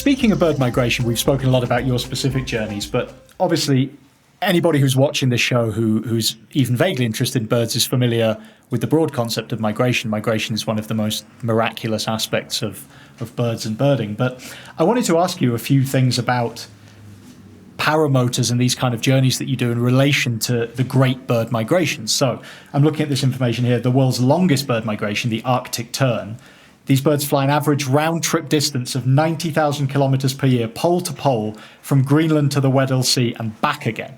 speaking of bird migration, we've spoken a lot about your specific journeys, but obviously anybody who's watching this show who's even vaguely interested in birds is familiar with the broad concept of migration. Migration is one of the most miraculous aspects of birds and birding. But I wanted to ask you a few things about paramotors and these kind of journeys that you do in relation to the great bird migrations. So I'm looking at this information here. The world's longest bird migration, the Arctic tern. These birds fly an average round-trip distance of 90,000 kilometers per year, pole to pole, from Greenland to the Weddell Sea and back again.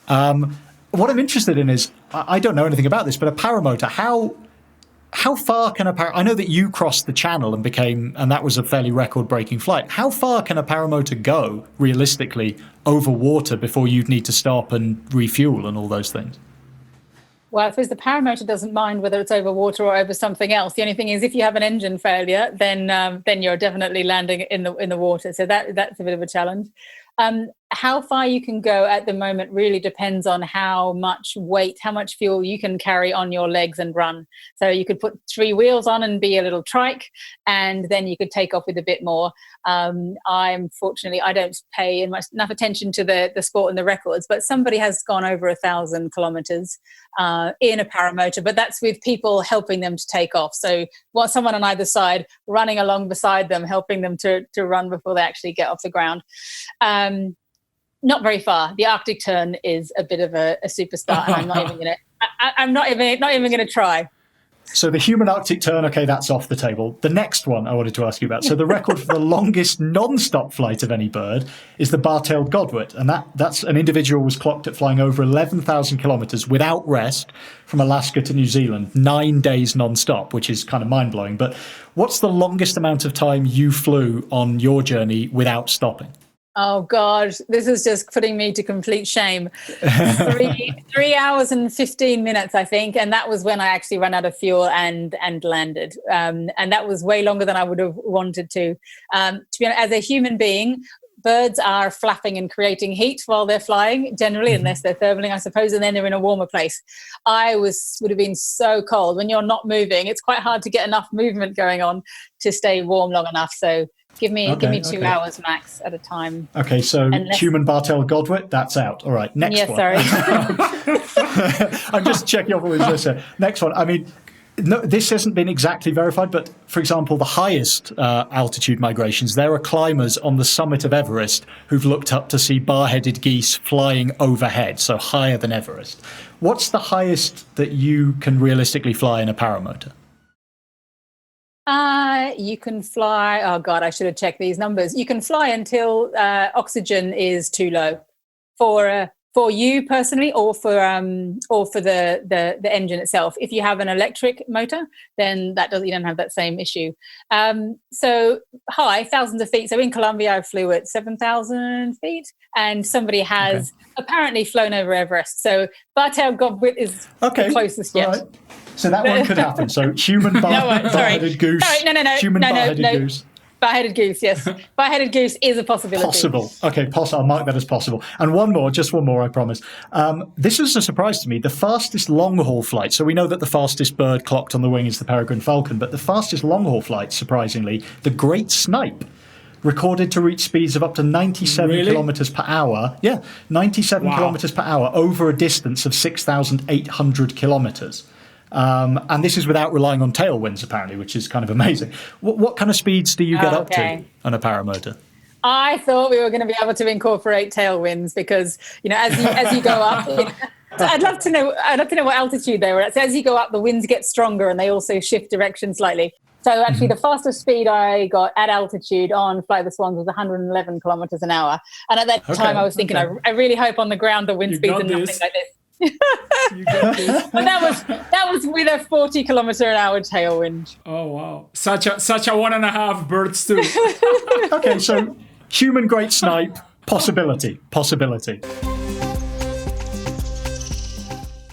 What I'm interested in is, I don't know anything about this, but a paramotor, how far can I know that you crossed the channel and that was a fairly record-breaking flight. How far can a paramotor go, realistically, over water before you'd need to stop and refuel and all those things? Well, I suppose the paramotor doesn't mind whether it's over water or over something else. The only thing is, if you have an engine failure, then you're definitely landing in the water. So that's a bit of a challenge. How far you can go at the moment really depends on how much weight, how much fuel you can carry on your legs and run. So you could put 3 wheels on and be a little trike, and then you could take off with a bit more. Unfortunately, I don't pay enough attention to the sport and the records, but somebody has gone over 1,000 kilometers in a paramotor, but that's with people helping them to take off. So someone on either side running along beside them, helping them to run before they actually get off the ground. Not very far. The Arctic tern is a bit of a superstar, and I'm not even gonna try. So the human Arctic tern, okay, that's off the table. The next one I wanted to ask you about. So the record for the longest non-stop flight of any bird is the bar-tailed godwit, and that's an individual was clocked at flying over 11,000 kilometers without rest from Alaska to New Zealand, 9 days non-stop, which is kind of mind-blowing. But what's the longest amount of time you flew on your journey without stopping? Oh, God, this is just putting me to complete shame. 3 hours and 15 minutes, I think. And that was when I actually ran out of fuel and landed. And that was way longer than I would have wanted to. To be honest, as a human being, birds are flapping and creating heat while they're flying, generally, unless they're thermaling, I suppose, and then they're in a warmer place. Would have been so cold. When you're not moving, it's quite hard to get enough movement going on to stay warm long enough. So Give me 2 hours max at a time. Okay, so human bar-tailed godwit, that's out. All right, next one. Sorry. I'm just checking off all these lists. Next one. I mean, no, this hasn't been exactly verified, but for example, the highest altitude migrations, there are climbers on the summit of Everest who've looked up to see bar-headed geese flying overhead, so higher than Everest. What's the highest that you can realistically fly in a paramotor? You can fly. Oh God, I should have checked these numbers. You can fly until oxygen is too low for you personally, or for the engine itself. If you have an electric motor, then you don't have that same issue. So high, thousands of feet. So in Colombia, I flew at 7,000 feet, and somebody has apparently flown over Everest. So bar-tailed godwit is the closest yet. Right. So that one could happen. So human bar-headed goose. Human bar-headed goose. Bar-headed goose, yes. Bar-headed goose is a possibility. Possible. Okay, I'll mark that as possible. And just one more, I promise. This is a surprise to me. The fastest long-haul flight. So we know that the fastest bird clocked on the wing is the peregrine falcon, but the fastest long-haul flight, surprisingly, the great snipe, recorded to reach speeds of up to 97 kilometers per hour. Yeah, 97 kilometers per hour over a distance of 6,800 kilometers. And this is without relying on tailwinds, apparently, which is kind of amazing. What kind of speeds do you get up to on a paramotor? I thought we were going to be able to incorporate tailwinds because, as you go up, I'd love to know what altitude they were at. So as you go up, the winds get stronger and they also shift direction slightly. So actually, the fastest speed I got at altitude on Fly the Swans was 111 kilometers an hour. And at that time, I was thinking, I really hope on the ground the wind speeds are nothing like this. But that was with a 40 kilometer an hour tailwind. Oh wow, such a 1.5 birds too. Okay, so human great snipe, possibility.